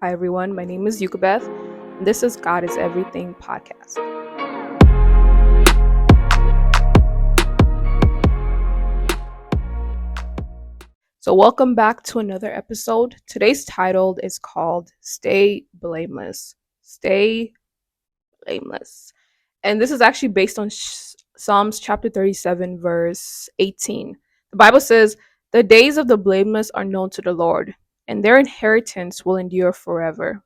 Hi, everyone. My name is Yukabeth. And this is God is Everything podcast. So, welcome back to another episode. Today's title is called Stay Blameless. Stay Blameless. And this is actually based on Psalms chapter 37, verse 18. The Bible says, "The days of the blameless are known to the Lord, and their inheritance will endure forever."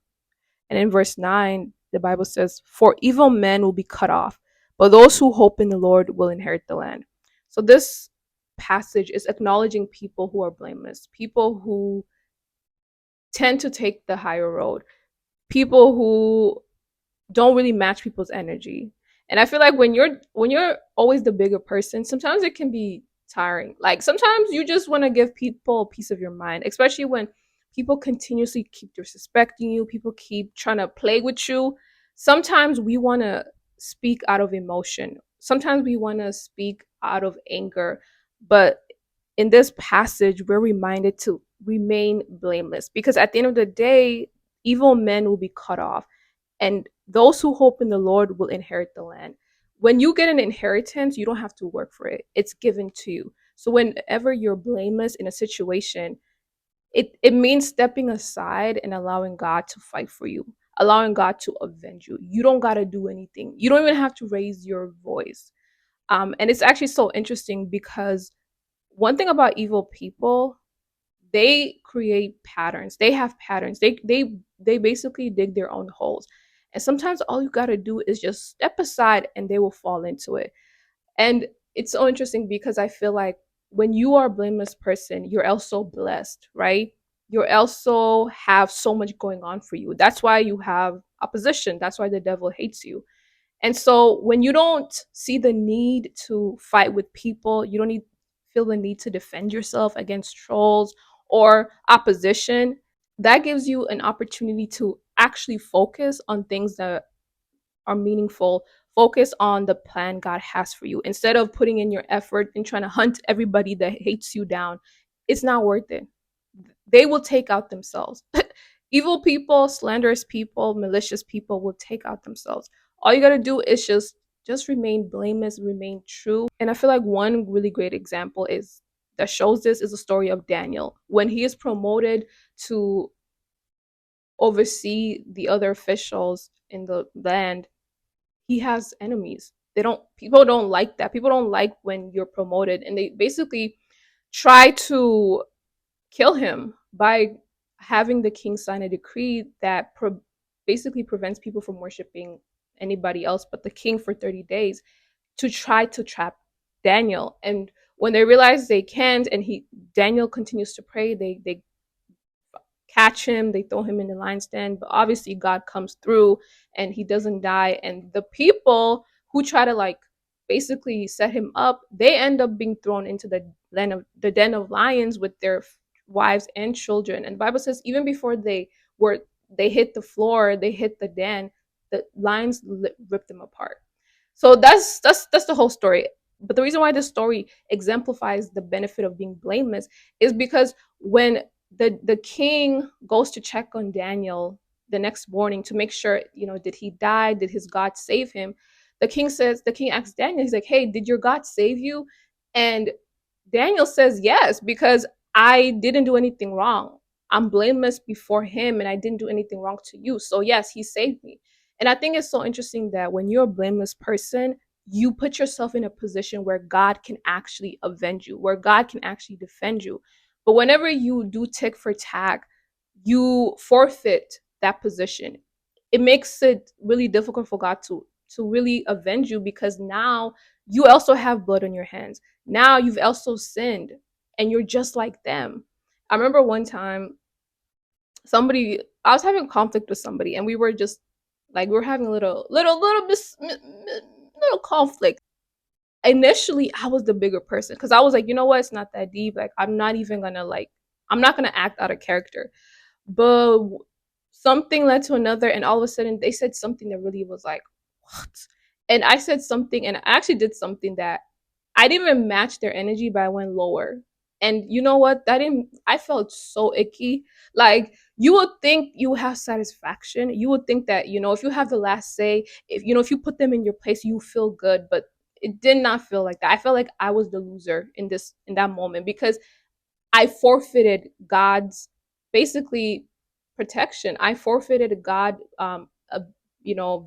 And in verse 9, the Bible says, "For evil men will be cut off, but those who hope in the Lord will inherit the land." So this passage is acknowledging people who are blameless, people who tend to take the higher road, people who don't really match people's energy. And I feel like when you're always the bigger person, sometimes it can be tiring. Like sometimes you just want to give people a piece of your mind, especially when people continuously keep disrespecting you, people keep trying to play with you. Sometimes we want to speak out of emotion. Sometimes we want to speak out of anger. But in this passage, we're reminded to remain blameless because at the end of the day, evil men will be cut off and those who hope in the Lord will inherit the land. When you get an inheritance, you don't have to work for it. It's given to you. So whenever you're blameless in a situation, it means stepping aside and allowing God to fight for you, allowing God to avenge you. You don't got to do anything. You don't even have to raise your voice. And it's actually so interesting because one thing about evil people, they create patterns. They have patterns. They basically dig their own holes. And sometimes all you got to do is just step aside and they will fall into it. And it's so interesting because I feel like when you are a blameless person, you're also blessed, right? You also have so much going on for you. That's why you have opposition. That's why the devil hates you. And so when you don't see the need to fight with people, you don't need feel the need to defend yourself against trolls or opposition, that gives you an opportunity to actually focus on things that are meaningful, focus on the plan God has for you instead of putting in your effort and trying to hunt everybody that hates you down. It's not worth it. They will take out themselves. Evil people, slanderous people, malicious people will take out themselves. All you got to do is just remain blameless, remain true. And I feel like one really great example is that shows this is the story of Daniel. When he is promoted to oversee the other officials in the land, he has enemies. People don't like that. People don't like when you're promoted and they basically try to kill him by having the king sign a decree that basically prevents people from worshiping anybody else but the king for 30 days to try to trap Daniel. And when they realize they can't and he Daniel continues to pray, they catch him, they throw him in the lion's den, but obviously God comes through and he doesn't die. And the people who try to like basically set him up, they end up being thrown into the den of lions with their wives and children. And the Bible says even before they hit the floor, they hit the den, the lions ripped them apart. So that's the whole story. But the reason why this story exemplifies the benefit of being blameless is because when the king goes to check on Daniel the next morning to make sure, did he die? Did his God save him? The king asks Daniel, he's like, "Hey, did your God save you?" And Daniel says, "Yes, because I didn't do anything wrong. I'm blameless before him and I didn't do anything wrong to you. So yes, he saved me." And I think it's so interesting that when you're a blameless person, you put yourself in a position where God can actually avenge you, where God can actually defend you. But whenever you do tick for tack, you forfeit that position. It makes it really difficult for God to really avenge you because now you also have blood on your hands. Now you've also sinned and you're just like them. I remember one time I was having conflict with somebody and we were just like we were having a little conflict. Initially I was the bigger person because I was like, you know what, it's not that deep. Like I'm not gonna act out of character. But something led to another, and all of a sudden they said something that really was like, what? And I said something, and I actually did something that I didn't even match their energy, but I went lower. And you know what? That didn't. I felt so icky. Like you would think you have satisfaction. You would think that, if you have the last say, if you put them in your place, you feel good. But it did not feel like that. I felt like I was the loser in that moment, because I forfeited God's, basically, protection. I forfeited God,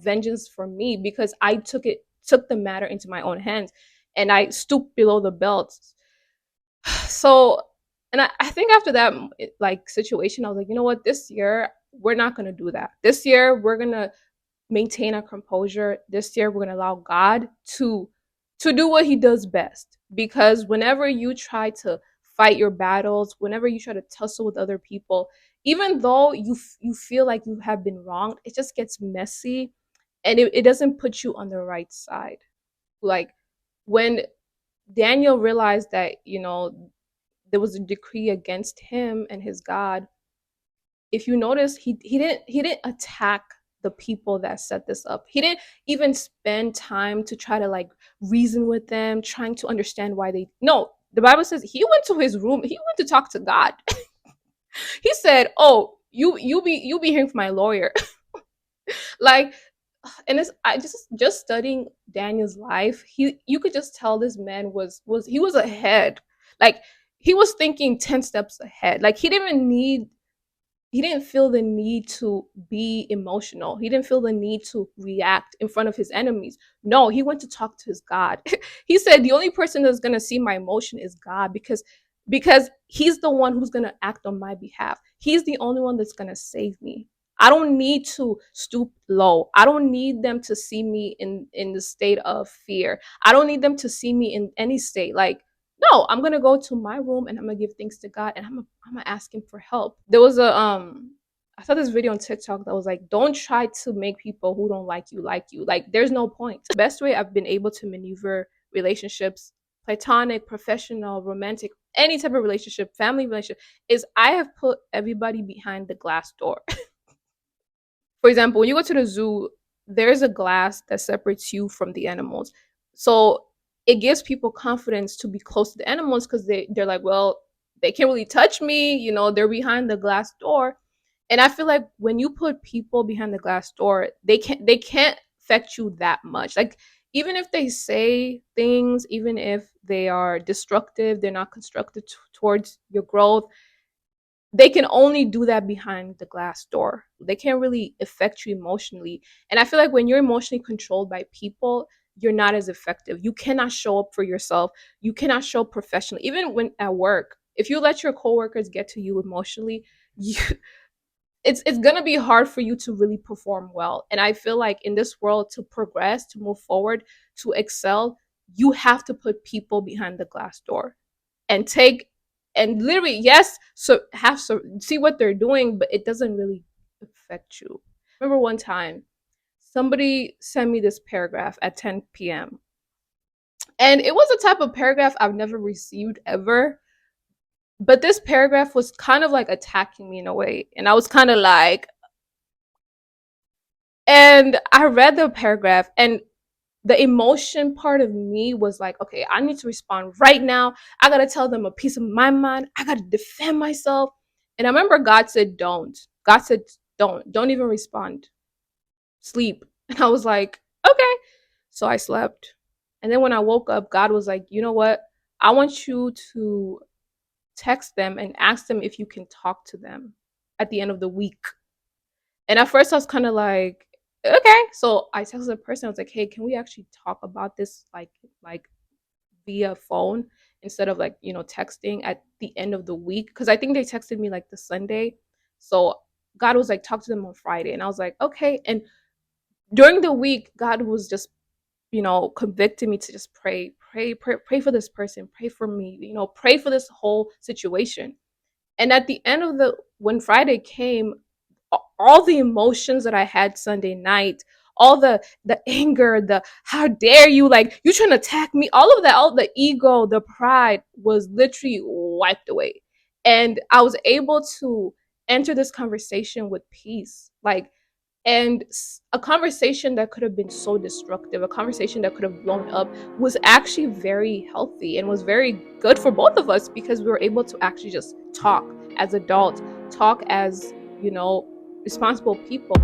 vengeance for me, because I took the matter into my own hands, and I stooped below the belt. So, and I think after that, like, situation, I was like, you know what, this year we're not gonna do that. This year we're gonna maintain our composure. This year we're gonna allow God to do what He does best. Because whenever you try to fight your battles, whenever you try to tussle with other people, even though you feel like you have been wronged, it just gets messy, and it doesn't put you on the right side. Like, when Daniel realized that, there was a decree against him and his God. If you notice, he didn't attack the people that set this up. He didn't even spend time to try to, like, reason with them, trying to understand why they. No, the Bible says he went to his room. He went to talk to God. He said, "Oh, you be hearing from my lawyer." Like, and it's I just studying Daniel's life, you could just tell this man was ahead. Like, he was thinking 10 steps ahead. Like, he didn't feel the need to be emotional. He didn't feel the need to react in front of his enemies. No, he went to talk to his God. He said the only person that's going to see my emotion is God, because he's the one who's going to act on my behalf. He's the only one that's going to save me. I don't need to stoop low. I don't need them to see me in the state of fear. I don't need them to see me in any state. Like, no, I'm gonna go to my room, and I'm gonna give thanks to God, and I'm gonna ask Him for help. There was I saw this video on TikTok that was like, don't try to make people who don't like you like you. Like, there's no point. The best way I've been able to maneuver relationships, platonic, professional, romantic, any type of relationship, family relationship, is I have put everybody behind the glass door. For example, when you go to the zoo, there's a glass that separates you from the animals. So it gives people confidence to be close to the animals, because they're like, well, they can't really touch me, they're behind the glass door. And I feel like when you put people behind the glass door, they can't affect you that much. Like, even if they say things, even if they are destructive, they're not constructive towards your growth, they can only do that behind the glass door. They can't really affect you emotionally. And I feel like when you're emotionally controlled by people, you're not as effective. You cannot show up for yourself. You cannot show up professionally. Even when at work, if you let your coworkers get to you emotionally, you it's gonna be hard for you to really perform well. And I feel like in this world, to progress, to move forward, to excel, you have to put people behind the glass door and take and literally, yes, so see what they're doing, but it doesn't really affect you. I remember one time somebody sent me this paragraph at 10 p.m., and it was a type of paragraph I've never received ever. But this paragraph was kind of like attacking me in a way, and I was kind of like, and I read the paragraph, and the emotion part of me was like, okay, I need to respond right now. I gotta tell them a piece of my mind. I gotta defend myself. And I remember God said, don't. God said, don't even respond. Sleep. And I was like, okay. So I slept. And then when I woke up, God was like, you know what? I want you to text them and ask them if you can talk to them at the end of the week. And at first I was kind of like, okay. So I texted the person. I was like, hey, can we actually talk about this, like via phone, instead of, like, texting at the end of the week? Because I think they texted me like the Sunday. So God was like, talk to them on Friday. And I was like, okay. And during the week, God was just, convicting me to just pray for this person, pray for me, pray for this whole situation. And at the end of the when Friday came, all the emotions that I had Sunday night, all the anger, the how dare you, like, you trying to attack me, all of that, all the ego, the pride was literally wiped away. And I was able to enter this conversation with peace. Like, and a conversation that could have been so destructive, a conversation that could have blown up, was actually very healthy and was very good for both of us, because we were able to actually just talk as adults, talk as, responsible people.